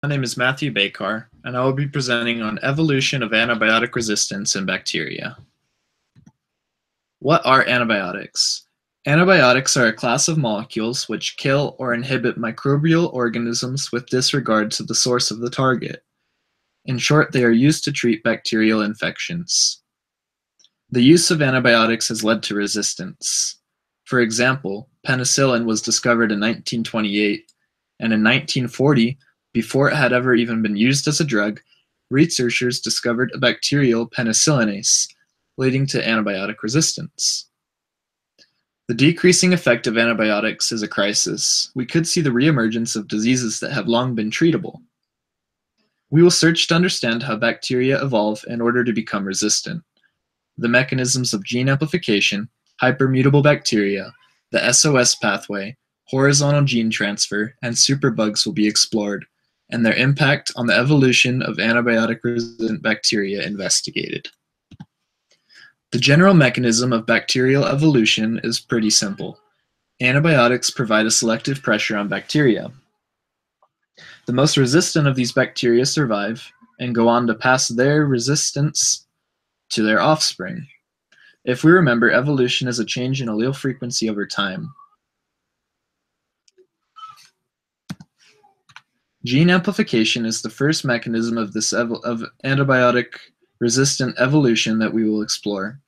My name is Matthew Bakar, and I will be presenting on evolution of antibiotic resistance in bacteria. What are antibiotics? Antibiotics are a class of molecules which kill or inhibit microbial organisms with disregard to the source of the target. In short, they are used to treat bacterial infections. The use of antibiotics has led to resistance. For example, penicillin was discovered in 1928, and in 1940, before it had ever even been used as a drug, researchers discovered a bacterial penicillinase, leading to antibiotic resistance. The decreasing effect of antibiotics is a crisis. We could see the reemergence of diseases that have long been treatable. We will search to understand how bacteria evolve in order to become resistant. The mechanisms of gene amplification, hypermutable bacteria, the SOS pathway, horizontal gene transfer, and superbugs will be explored, and their impact on the evolution of antibiotic-resistant bacteria investigated. The general mechanism of bacterial evolution is pretty simple. Antibiotics provide a selective pressure on bacteria. The most resistant of these bacteria survive and go on to pass their resistance to their offspring. If we remember, evolution is a change in allele frequency over time. Gene amplification is the first mechanism of this antibiotic-resistant evolution that we will explore.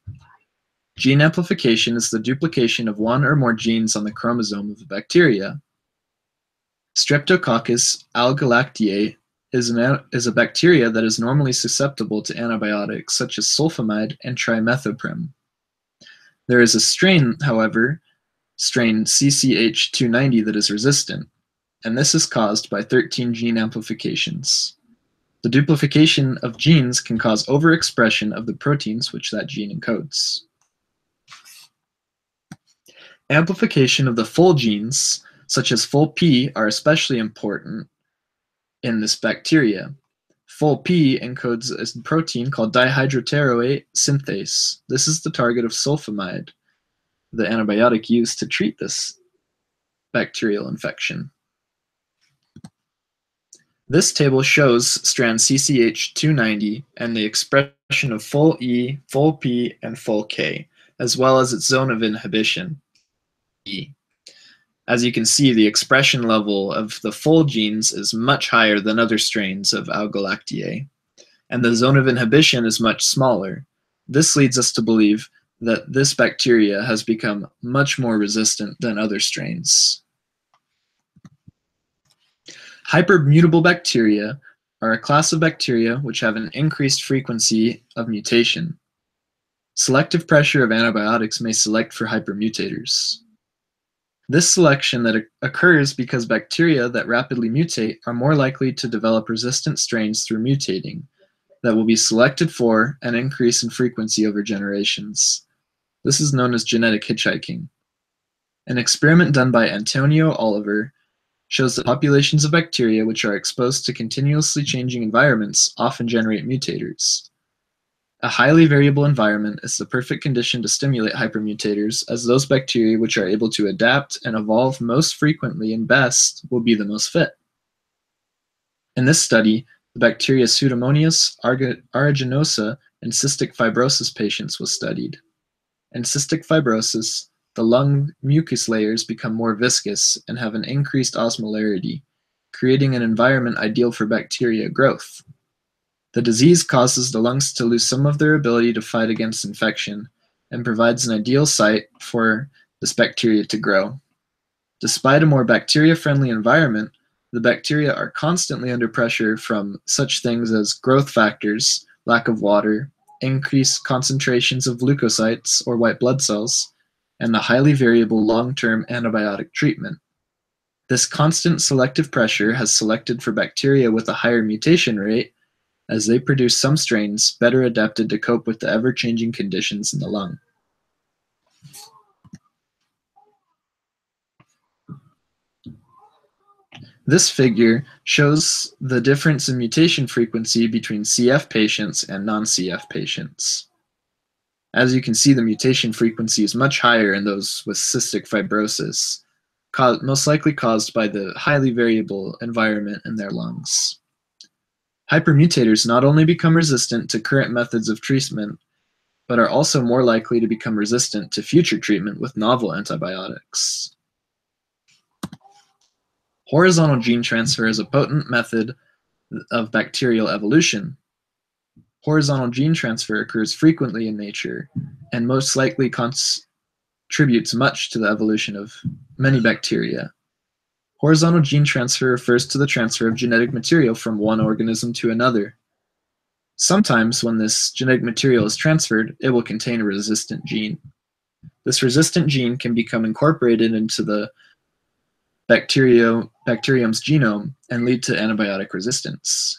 Gene amplification is the duplication of one or more genes on the chromosome of a bacteria. Streptococcus algalactiae is a bacteria that is normally susceptible to antibiotics such as sulfonamide and trimethoprim. There is a strain, however, strain CCH290, that is resistant, and this is caused by 13 gene amplifications. The duplication of genes can cause overexpression of the proteins which that gene encodes. Amplification of the full genes, such as full P, are especially important in this bacteria. Full P encodes a protein called dihydropteroate synthase. This is the target of sulfonamide, the antibiotic used to treat this bacterial infection. This table shows strand CCH290 and the expression of full E, full P, and full K, as well as its zone of inhibition, E. As you can see, the expression level of the full genes is much higher than other strains of Algalactiae, and the zone of inhibition is much smaller. This leads us to believe that this bacteria has become much more resistant than other strains. Hypermutable bacteria are a class of bacteria which have an increased frequency of mutation. Selective pressure of antibiotics may select for hypermutators. This selection that occurs because bacteria that rapidly mutate are more likely to develop resistant strains through mutating that will be selected for and increase in frequency over generations. This is known as genetic hitchhiking. An experiment done by Antonio Oliver shows that populations of bacteria which are exposed to continuously changing environments often generate mutators. A highly variable environment is the perfect condition to stimulate hypermutators, as those bacteria which are able to adapt and evolve most frequently and best will be the most fit. In this study, the bacteria Pseudomonas aeruginosa in cystic fibrosis patients was studied. In cystic fibrosis, the lung mucus layers become more viscous and have an increased osmolarity, creating an environment ideal for bacteria growth. The disease causes the lungs to lose some of their ability to fight against infection and provides an ideal site for this bacteria to grow. Despite a more bacteria-friendly environment, the bacteria are constantly under pressure from such things as growth factors, lack of water, increased concentrations of leukocytes or white blood cells, and the highly variable long-term antibiotic treatment. This constant selective pressure has selected for bacteria with a higher mutation rate, as they produce some strains better adapted to cope with the ever-changing conditions in the lung. This figure shows the difference in mutation frequency between CF patients and non-CF patients. As you can see, the mutation frequency is much higher in those with cystic fibrosis, most likely caused by the highly variable environment in their lungs. Hypermutators not only become resistant to current methods of treatment, but are also more likely to become resistant to future treatment with novel antibiotics. Horizontal gene transfer is a potent method of bacterial evolution. Horizontal gene transfer occurs frequently in nature and most likely contributes much to the evolution of many bacteria. Horizontal gene transfer refers to the transfer of genetic material from one organism to another. Sometimes, when this genetic material is transferred, it will contain a resistant gene. This resistant gene can become incorporated into the bacterium's genome and lead to antibiotic resistance.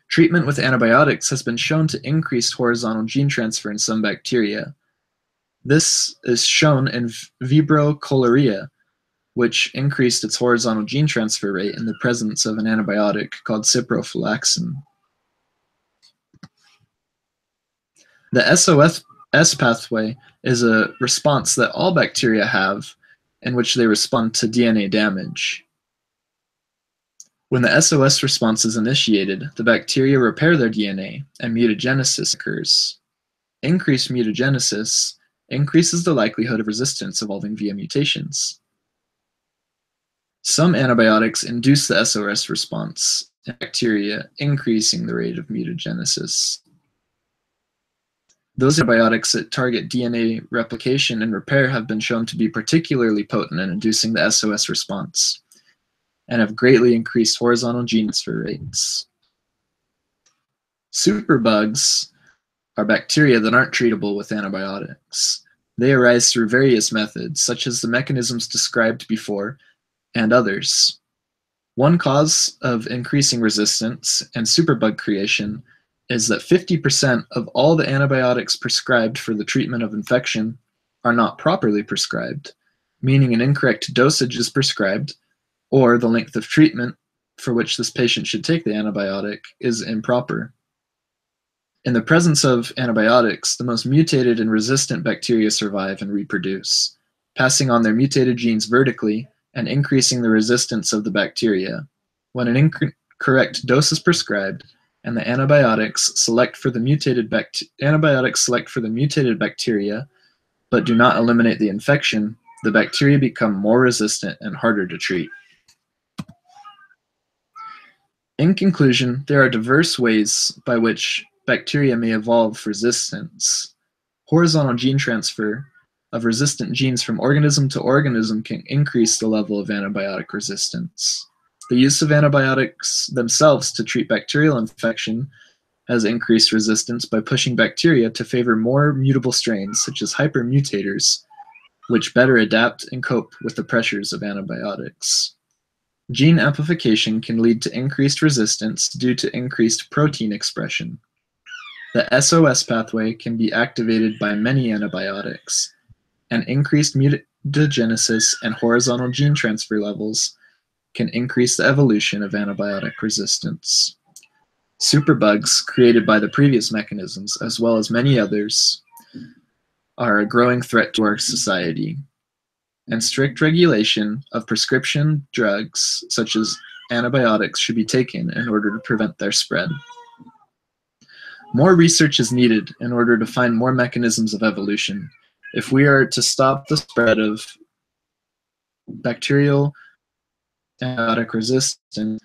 Treatment with antibiotics has been shown to increase horizontal gene transfer in some bacteria. This is shown in Vibrio cholerae, which increased its horizontal gene transfer rate in the presence of an antibiotic called ciprofloxacin. The SOS pathway is a response that all bacteria have in which they respond to DNA damage. When the SOS response is initiated, the bacteria repair their DNA and mutagenesis occurs. Increased mutagenesis increases the likelihood of resistance evolving via mutations. Some antibiotics induce the SOS response in bacteria, increasing the rate of mutagenesis. Those antibiotics that target DNA replication and repair have been shown to be particularly potent in inducing the SOS response and have greatly increased horizontal gene transfer rates. Superbugs are bacteria that aren't treatable with antibiotics. They arise through various methods, such as the mechanisms described before and others. One cause of increasing resistance and superbug creation is that 50% of all the antibiotics prescribed for the treatment of infection are not properly prescribed, meaning an incorrect dosage is prescribed, or the length of treatment for which this patient should take the antibiotic is improper. In the presence of antibiotics, the most mutated and resistant bacteria survive and reproduce, passing on their mutated genes vertically and increasing the resistance of the bacteria. When an incorrect dose is prescribed and the antibiotics select for the mutated bacteria but do not eliminate the infection, the bacteria become more resistant and harder to treat. In conclusion, there are diverse ways by which bacteria may evolve resistance. Horizontal gene transfer of resistant genes from organism to organism can increase the level of antibiotic resistance. The use of antibiotics themselves to treat bacterial infection has increased resistance by pushing bacteria to favor more mutable strains, such as hypermutators, which better adapt and cope with the pressures of antibiotics. Gene amplification can lead to increased resistance due to increased protein expression. The SOS pathway can be activated by many antibiotics, and increased mutagenesis and horizontal gene transfer levels can increase the evolution of antibiotic resistance. Superbugs created by the previous mechanisms, as well as many others, are a growing threat to our society, and strict regulation of prescription drugs, such as antibiotics, should be taken in order to prevent their spread. More research is needed in order to find more mechanisms of evolution. If we are to stop the spread of bacterial antibiotic resistance,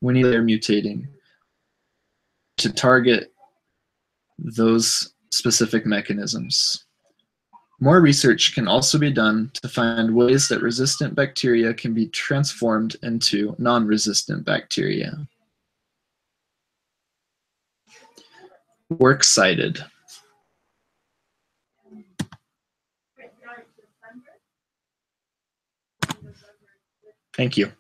we need their mutating to target those specific mechanisms. More research can also be done to find ways that resistant bacteria can be transformed into non-resistant bacteria. Works cited. Thank you.